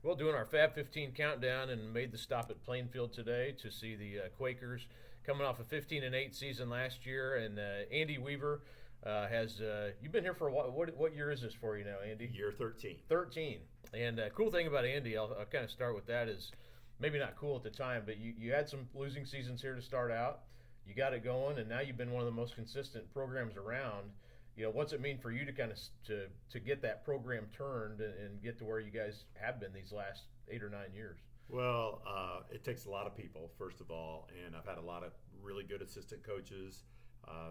Well, doing our Fab 15 countdown and made the stop at Plainfield today to see the Quakers coming off a 15-8 season last year. And Andy Weaver has you've been here for a while. What year is this for you now, Andy? Year 13. 13. And cool thing about Andy, I'll kind of start with that, is maybe not cool at the time, but you had some losing seasons here to start out. You got it going, and now you've been one of the most consistent programs around. What's it mean for you to kind of to get that program turned and get to where you guys have been these last 8 or 9 years? Well, it takes a lot of people, first of all, and I've had a lot of really good assistant coaches,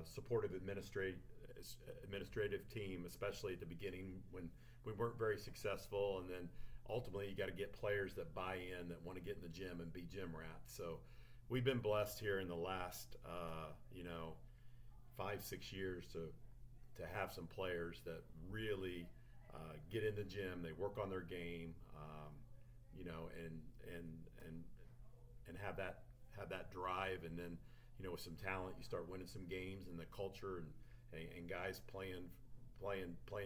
supportive administrative team, especially at the beginning when we weren't very successful, and then ultimately you got to get players that buy in, that want to get in the gym and be gym rats. So we've been blessed here in the last 5-6 years to have some players that really get in the gym, they work on their game, and have that drive, and then with some talent you start winning some games, and the culture and guys playing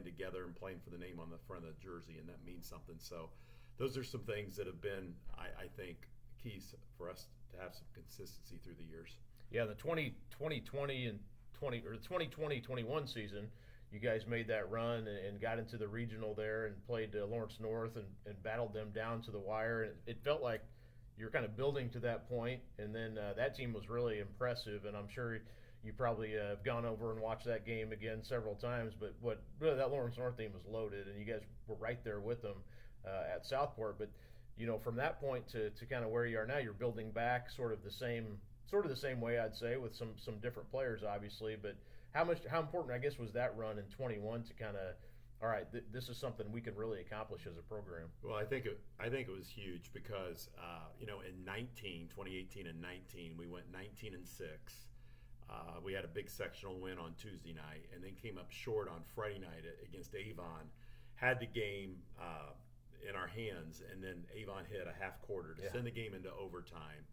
together and playing for the name on the front of the jersey, and that means something. So those are some things that have been, I think, keys for us to have some consistency through the years. Yeah, the 2020 and 2020-21 season, you guys made that run and got into the regional there and played Lawrence North and battled them down to the wire. And it felt like you were kind of building to that point, and then that team was really impressive. And I'm sure you probably have gone over and watched that game again several times. But that Lawrence North team was loaded, and you guys were right there with them at Southport. But from that point to kind of where you are now, you're building back sort of the same way, I'd say, with some different players, obviously. But how important, I guess, was that run in 21 to kind of, all right, this is something we can really accomplish as a program? Well, I think it was huge because in 2018 and 19, we went 19-6. We had a big sectional win on Tuesday night, and then came up short on Friday night against Avon. Had the game in our hands, and then Avon hit a half quarter to send the game into overtime.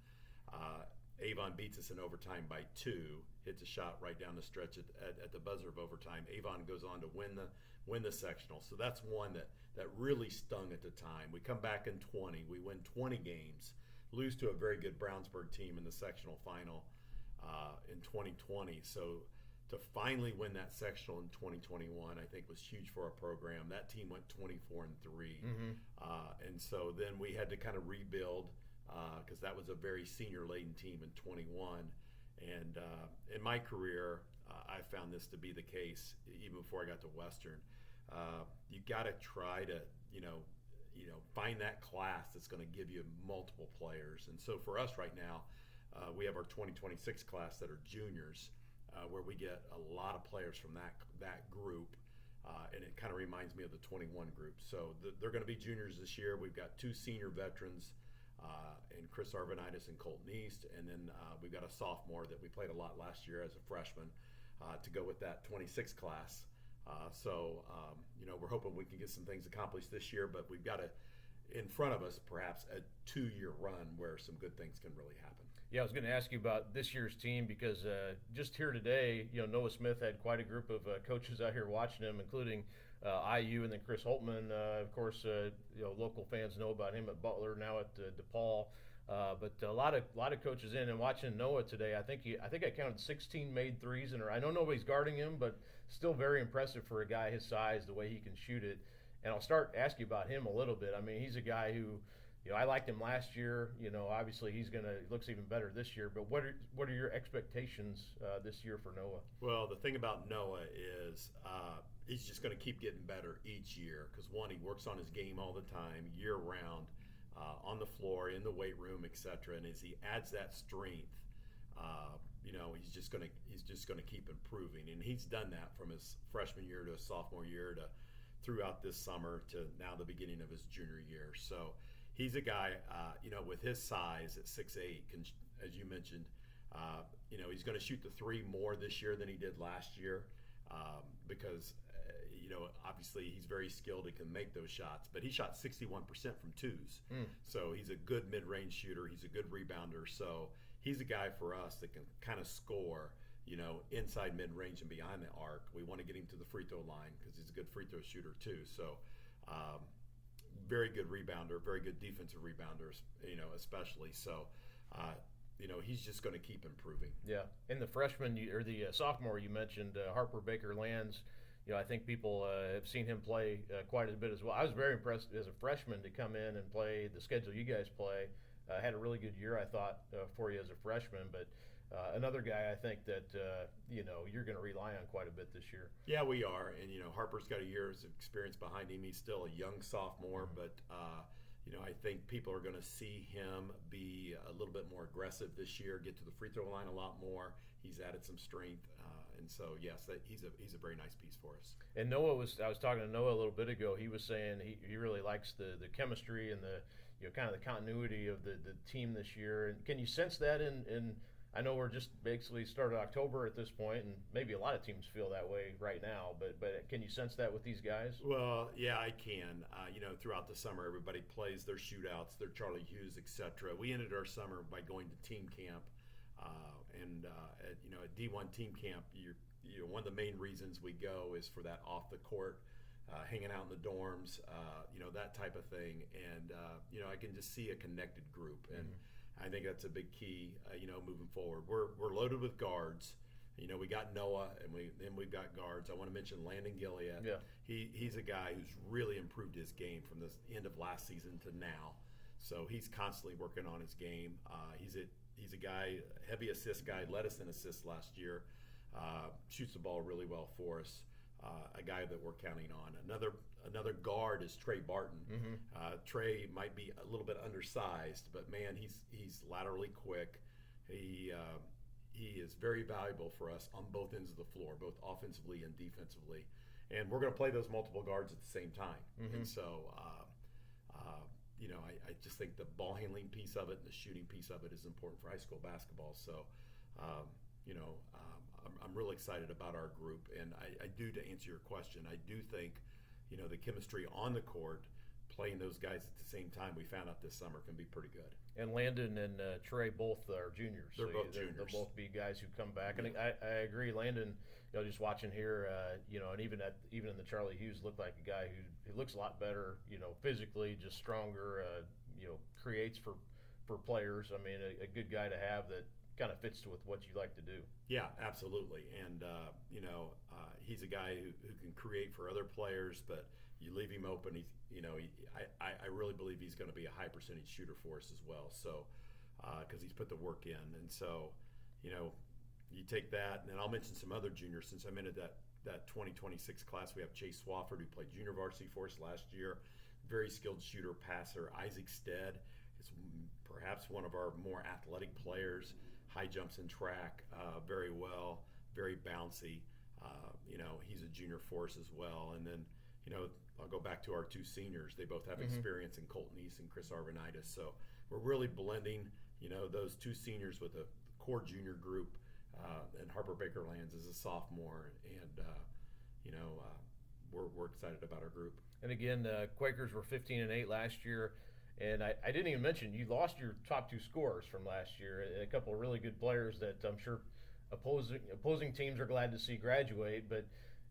Avon beats us in overtime by 2, hits a shot right down the stretch at the buzzer of overtime. Avon goes on to win the sectional. So that's one that really stung at the time. We come back in 20. We win 20 games, lose to a very good Brownsburg team in the sectional final in 2020. So to finally win that sectional in 2021, I think was huge for our program. That team went 24-3. Mm-hmm. And so then we had to kind of rebuild, because that was a very senior-laden team in 21. And in my career, I found this to be the case even before I got to Western. You got to try to, find that class that's going to give you multiple players. And so for us right now, we have our 2026 class that are juniors, where we get a lot of players from that group. And it kind of reminds me of the 21 group. So they're going to be juniors this year. We've got 2 senior veterans, and Chris Arvanitis and Colton East, and then we've got a sophomore that we played a lot last year as a freshman to go with that 26 class. So we're hoping we can get some things accomplished this year, but we've got in front of us perhaps a 2-year run where some good things can really happen. Yeah, I was going to ask you about this year's team because just here today, Noah Smith had quite a group of coaches out here watching him, including IU and then Chris Holtman. Of course, local fans know about him at Butler, now at DePaul. But a lot of coaches in, and watching Noah today, I think I counted 16 made threes, and I know nobody's guarding him, but still very impressive for a guy his size, the way he can shoot it. And I'll start asking about him a little bit. I mean, he's a guy who, I liked him last year. Obviously he looks even better this year. But what are your expectations this year for Noah? Well, the thing about Noah is he's just going to keep getting better each year because, one, he works on his game all the time, year round, on the floor, in the weight room, etc. And as he adds that strength, he's just going to keep improving. And he's done that from his freshman year to his sophomore year to throughout this summer to now the beginning of his junior year. So he's a guy, with his size at 6'8", as you mentioned, he's going to shoot the 3 more this year than he did last year because, obviously he's very skilled and can make those shots. But he shot 61% from 2s. So he's a good mid-range shooter. He's a good rebounder. So he's a guy for us that can kind of score, inside mid-range and behind the arc. We want to get him to the free throw line because he's a good free throw shooter too. So very good rebounder, very good defensive rebounder, especially. So, he's just going to keep improving. Yeah, and the freshman or the sophomore you mentioned, Harper Baker-Lands. I think people have seen him play quite a bit as well. I was very impressed as a freshman to come in and play the schedule you guys play. Had a really good year, I thought, for you as a freshman. But another guy I think that, you're going to rely on quite a bit this year. Yeah, we are. And, Harper's got a year's experience behind him. He's still a young sophomore, but I think people are going to see him be a little bit more aggressive this year, get to the free throw line a lot more. He's added some strength. And so, yes, he's a very nice piece for us. And I was talking to Noah a little bit ago. He was saying he really likes the chemistry and the kind of the continuity of the team this year. And can you sense that in I know we're just basically started October at this point, and maybe a lot of teams feel that way right now. But can you sense that with these guys? Well, yeah, I can. Throughout the summer, everybody plays their shootouts, their Charlie Hughes, etc. We ended our summer by going to team camp. At D1 team camp, one of the main reasons we go is for that off the court, hanging out in the dorms, that type of thing. And I can just see a connected group, and I think that's a big key, moving forward. We're loaded with guards. We got Noah, and we've got guards. I want to mention Landon Gilliatt. Yeah. He's a guy who's really improved his game from the end of last season to now. So he's constantly working on his game. He's a guy, heavy assist guy, led us in assists last year. Shoots the ball really well for us. A guy that we're counting on. Another guard is Trey Barton. Trey might be a little bit undersized, but man, he's laterally quick. He is very valuable for us on both ends of the floor, both offensively and defensively. And we're going to play those multiple guards at the same time. And so, I just think the ball handling piece of it and the shooting piece of it is important for high school basketball. So, I'm really excited about our group. And I do, to answer your question, I do think, the chemistry on the court, playing those guys at the same time, we found out this summer can be pretty good. And Landon and Trey both are juniors. They're both juniors. They'll both be guys who come back. And I agree, Landon, just watching here, and even in the Charlie Hughes, looked like a guy who looks a lot better, physically, just stronger, creates for players. I mean, a good guy to have that kind of fits with what you like to do. Yeah, absolutely. And, he's a guy who can create for other players, but you leave him open. I really believe he's going to be a high percentage shooter for us as well. So, because he's put the work in. And so, you take that, and then I'll mention some other juniors since I'm in that 2026 class. We have Chase Swafford, who played junior varsity for us last year. Very skilled shooter, passer. Isaac Stead is perhaps one of our more athletic players. High jumps in track very well, very bouncy. He's a junior for us as well. And then, I'll go back to our two seniors. They both have experience in Colton East and Chris Arvanitis. So we're really blending, those two seniors with a core junior group. And Harper Baker-Lands is a sophomore. And, we're excited about our group. And again, Quakers were 15-8 last year. And I didn't even mention, you lost your top two scorers from last year. A couple of really good players that I'm sure opposing teams are glad to see graduate, but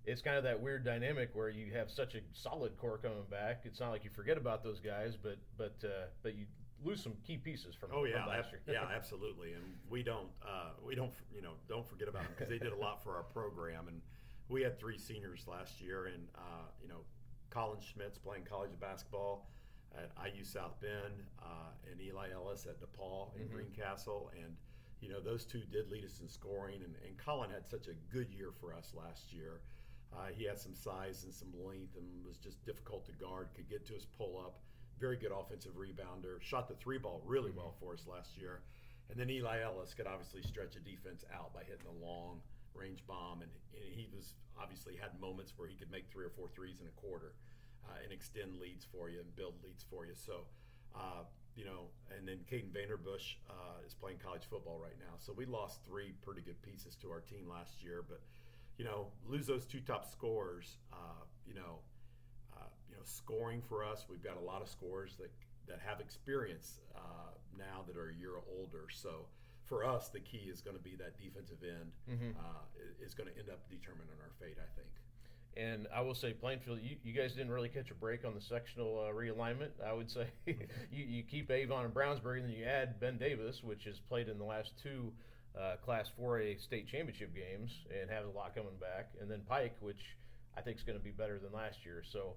it's kind of that weird dynamic where you have such a solid core coming back. It's not like you forget about those guys, but you lose some key pieces from last year. Yeah, absolutely. And we don't forget about them because they did a lot for our program. And we had three seniors last year, and Colin Schmitz playing college basketball at IU South Bend, and Eli Ellis at DePaul in Greencastle. And, those two did lead us in scoring. And Colin had such a good year for us last year. He had some size and some length and was just difficult to guard, could get to his pull-up. Very good offensive rebounder. Shot the three ball really well for us last year. And then Eli Ellis could obviously stretch a defense out by hitting a long range bomb. And he was obviously had moments where he could make 3 or 4 threes in a quarter. And extend leads for you and build leads for you. So, and then Caden Vanderbush is playing college football right now. So we lost 3 pretty good pieces to our team last year. But, lose those 2 top scorers, scoring for us, we've got a lot of scorers that have experience now that are a year older. So for us, the key is going to be that defensive end is going to end up determining our fate, I think. And I will say, Plainfield, you guys didn't really catch a break on the sectional realignment. I would say you keep Avon and Brownsburg, and then you add Ben Davis, which has played in the last two Class 4A state championship games and has a lot coming back. And then Pike, which I think is going to be better than last year. So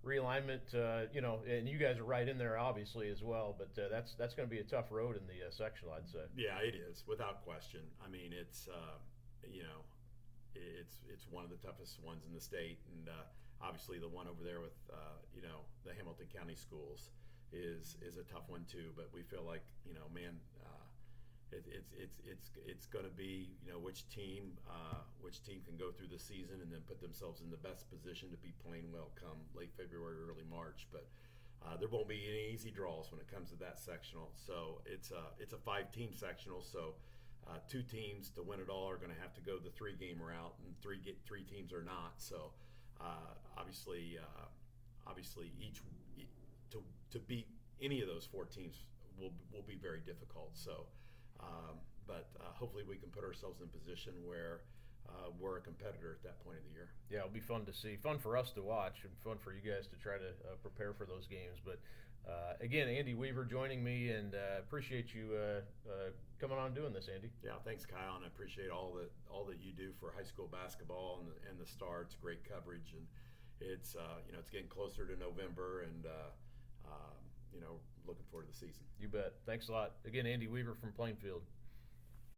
realignment, and you guys are right in there, obviously, as well. But that's going to be a tough road in the sectional, I'd say. Yeah, it is, without question. I mean, it's it's one of the toughest ones in the state, and obviously the one over there with the Hamilton County schools is a tough one too. But we feel like it's going to be which team can go through the season and then put themselves in the best position to be playing well come late February, early March. But there won't be any easy draws when it comes to that sectional. So it's a 5-team sectional. So 2 teams to win it all are going to have to go the 3-game route, and three teams are not. So obviously each to beat any of those 4 teams will be very difficult. So, but hopefully we can put ourselves in a position where we're a competitor at that point of the year. Yeah, it'll be fun to see, fun for us to watch, and fun for you guys to try to prepare for those games. But again, Andy Weaver joining me, and appreciate you coming on and doing this, Andy. Yeah, thanks, Kyle, and I appreciate all that you do for high school basketball and the Star. It's great coverage, and it's it's getting closer to November, and looking forward to the season. You bet. Thanks a lot. Again, Andy Weaver from Plainfield.